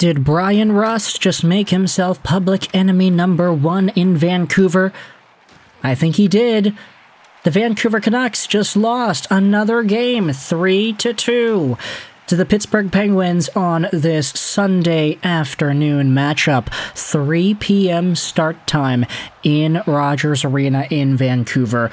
Did Bryan Rust just make himself public enemy number 1 in Vancouver? I think he did. The Vancouver Canucks just lost another game, 3-2, to the Pittsburgh Penguins on this Sunday afternoon matchup. 3 p.m. start time in Rogers Arena in Vancouver.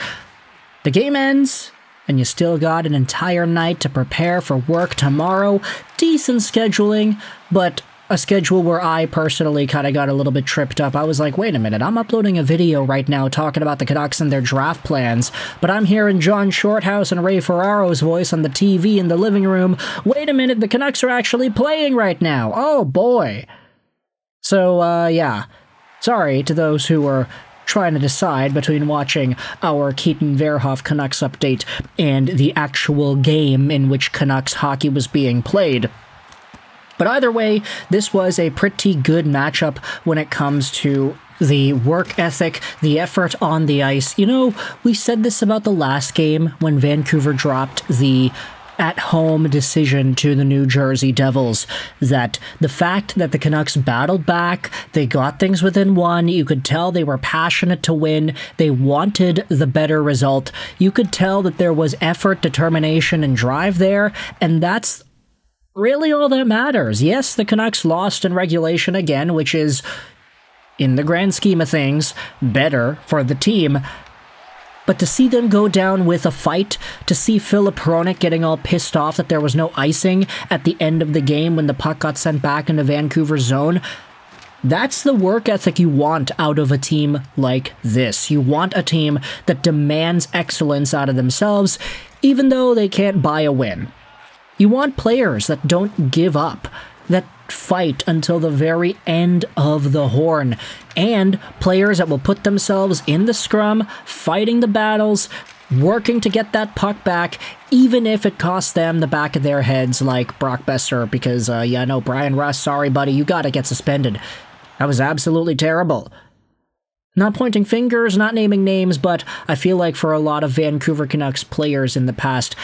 The game ends, and you still got an entire night to prepare for work tomorrow. Decent scheduling, but a schedule where I personally kind of got a little bit tripped up. I was like, wait a minute, I'm uploading a video right now talking about the Canucks and their draft plans, but I'm hearing John Shorthouse and Ray Ferraro's voice on the TV in the living room. Wait a minute, the Canucks are actually playing right now. Oh boy. So, yeah. Sorry to those who were trying to decide between watching our Keaton Verhoff Canucks update and the actual game in which Canucks hockey was being played. But either way, this was a pretty good matchup when it comes to the work ethic, the effort on the ice. You know, we said this about the last game when Vancouver dropped the at-home decision to the New Jersey Devils, that the fact that the Canucks battled back, they got things within one, you could tell they were passionate to win, they wanted the better result, you could tell that there was effort, determination, and drive there, and that's really all that matters. Yes, the Canucks lost in regulation again, which is, in the grand scheme of things, better for the team. But to see them go down with a fight, to see Filip Hronek getting all pissed off that there was no icing at the end of the game when the puck got sent back into Vancouver's zone, that's the work ethic you want out of a team like this. You want a team that demands excellence out of themselves, even though they can't buy a win. You want players that don't give up, that fight until the very end of the horn, and players that will put themselves in the scrum, fighting the battles, working to get that puck back, even if it costs them the back of their heads like Brock Boeser, because, no, Bryan Rust, sorry buddy, you gotta get suspended. That was absolutely terrible. Not pointing fingers, not naming names, but I feel like for a lot of Vancouver Canucks players in the past,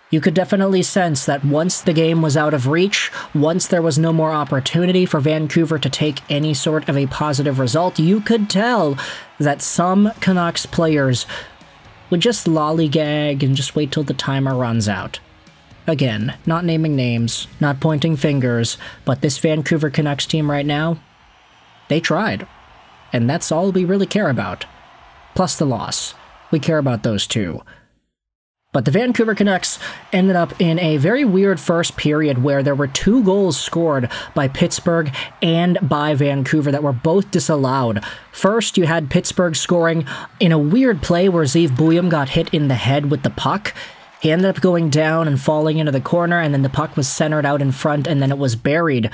you could definitely sense that once the game was out of reach, once there was no more opportunity for Vancouver to take any sort of a positive result, you could tell that some Canucks players would just lollygag and just wait till the timer runs out. Again, not naming names, not pointing fingers, but this Vancouver Canucks team right now, they tried. And that's all we really care about. Plus the loss. We care about those two. But the Vancouver Canucks ended up in a very weird first period where there were 2 goals scored by Pittsburgh and by Vancouver that were both disallowed. First, you had Pittsburgh scoring in a weird play where Zeev Buium got hit in the head with the puck. He ended up going down and falling into the corner, and then the puck was centered out in front, and then it was buried.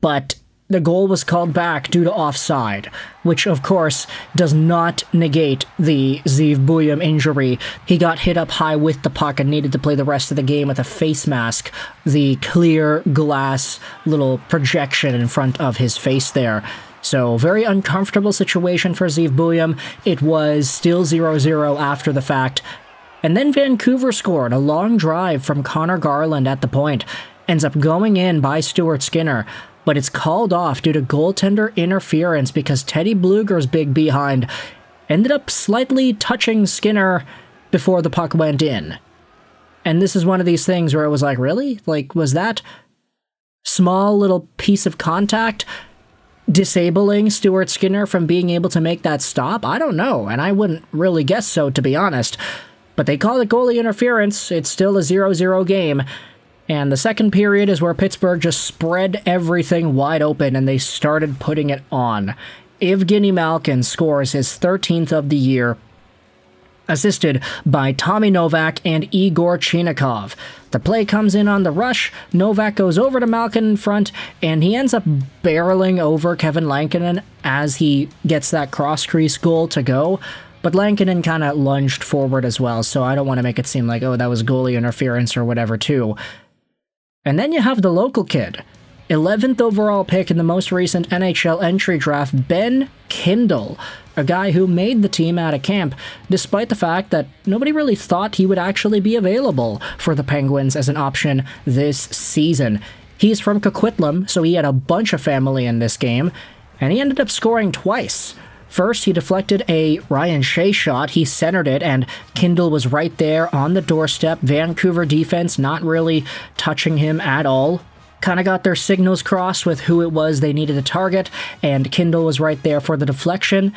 But the goal was called back due to offside, which of course does not negate the Zeev Buium injury. He got hit up high with the puck and needed to play the rest of the game with a face mask, the clear glass little projection in front of his face there. So, very uncomfortable situation for Zeev Buium. It was still 0-0 after the fact. And then Vancouver scored a long drive from Connor Garland at the point. Ends up going in by Stuart Skinner, but it's called off due to goaltender interference because Teddy Blueger's big behind ended up slightly touching Skinner before the puck went in. And this is one of these things where it was like, really? Like, was that small little piece of contact disabling Stuart Skinner from being able to make that stop? I don't know, and I wouldn't really guess so, to be honest. But they call it goalie interference. It's still a 0-0 game. And the second period is where Pittsburgh just spread everything wide open and they started putting it on. Evgeni Malkin scores his 13th of the year, assisted by Tommy Novak and Igor Chinakhov. The play comes in on the rush, Novak goes over to Malkin in front, and he ends up barreling over Kevin Lankinen as he gets that cross-crease goal to go. But Lankinen kind of lunged forward as well, so I don't want to make it seem like, oh, that was goalie interference or whatever too. And then you have the local kid, 11th overall pick in the most recent NHL entry draft, Ben Kindel, a guy who made the team out of camp, despite the fact that nobody really thought he would actually be available for the Penguins as an option this season. He's from Coquitlam, so he had a bunch of family in this game, and he ended up scoring twice. First, he deflected a Ryan Shea shot, he centered it, and Kindel was right there on the doorstep. Vancouver defense not really touching him at all. Kind of got their signals crossed with who it was they needed to target, and Kindel was right there for the deflection.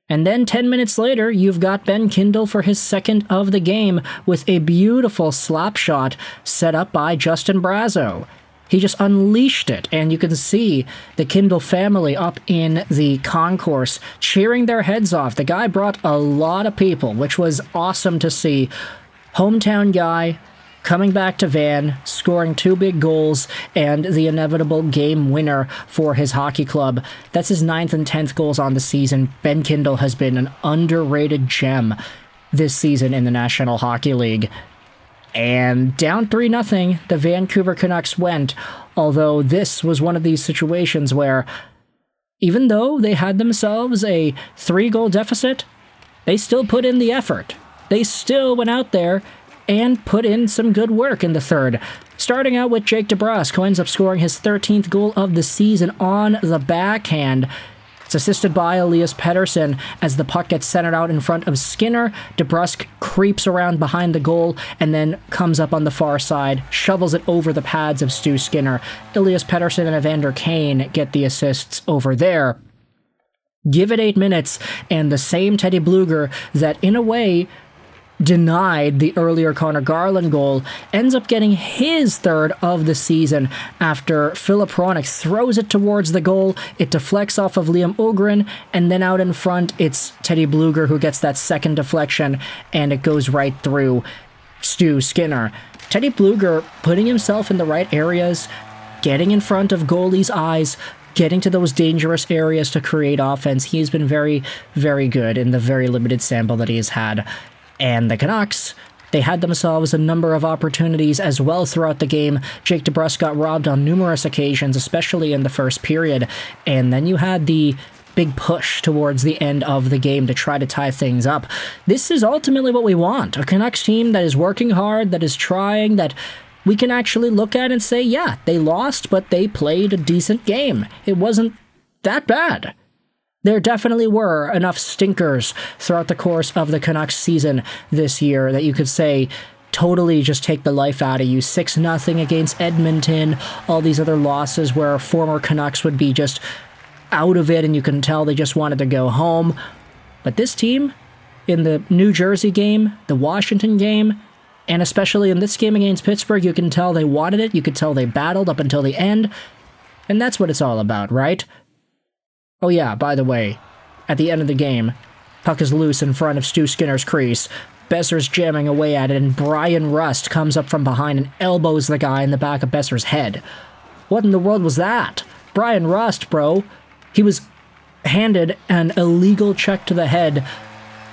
And then 10 minutes later, you've got Ben Kindel for his second of the game with a beautiful slap shot set up by Justin Brazeau. He just unleashed it, and you can see the Kindel family up in the concourse cheering their heads off. The guy brought a lot of people, which was awesome to see. Hometown guy coming back to Van, scoring 2 big goals, and the inevitable game winner for his hockey club. That's his 9th and 10th goals on the season. Ben Kindel has been an underrated gem this season in the National Hockey League. And down 3-0, the Vancouver Canucks went, although this was one of these situations where, even though they had themselves a 3-goal deficit, they still put in the effort. They still went out there and put in some good work in the third. Starting out with Jake DeBrusk, who ends up scoring his 13th goal of the season on the backhand. It's assisted by Elias Pettersson as the puck gets centered out in front of Skinner. DeBrusk creeps around behind the goal and then comes up on the far side, shovels it over the pads of Stu Skinner. Elias Pettersson and Evander Kane get the assists over there. Give it 8 minutes, and the same Teddy Blueger that, in a way, denied the earlier Connor Garland goal, ends up getting his third of the season after Filip Hronek throws it towards the goal. It deflects off of Liam Ogren, and then out in front, it's Teddy Blueger who gets that second deflection, and it goes right through Stu Skinner. Teddy Blueger putting himself in the right areas, getting in front of goalies' eyes, getting to those dangerous areas to create offense. He's been very, very good in the very limited sample that he has had. And the Canucks, they had themselves a number of opportunities as well throughout the game. Jake DeBrusk got robbed on numerous occasions, especially in the first period. And then you had the big push towards the end of the game to try to tie things up. This is ultimately what we want. A Canucks team that is working hard, that is trying, that we can actually look at and say, yeah, they lost, but they played a decent game. It wasn't that bad. There definitely were enough stinkers throughout the course of the Canucks season this year that you could say totally just take the life out of you. 6-0 against Edmonton, all these other losses where former Canucks would be just out of it and you can tell they just wanted to go home. But this team, in the New Jersey game, the Washington game, and especially in this game against Pittsburgh, you can tell they wanted it. You could tell they battled up until the end. And that's what it's all about, right? Oh yeah, by the way, at the end of the game, puck is loose in front of Stu Skinner's crease. Boeser's jamming away at it, and Bryan Rust comes up from behind and elbows the guy in the back of Boeser's head. What in the world was that? Bryan Rust, bro. He was handed an illegal check to the head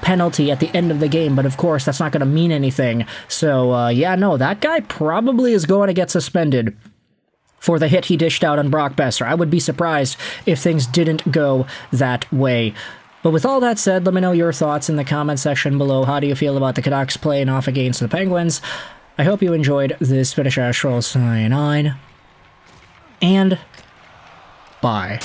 penalty at the end of the game, but of course that's not going to mean anything. So, yeah, no, that guy probably is going to get suspended for the hit he dished out on Brock Boeser. I would be surprised if things didn't go that way. But with all that said, let me know your thoughts in the comment section below. How do you feel about the Canucks playing off against the Penguins? I hope you enjoyed this Finnish Astral 9, and bye.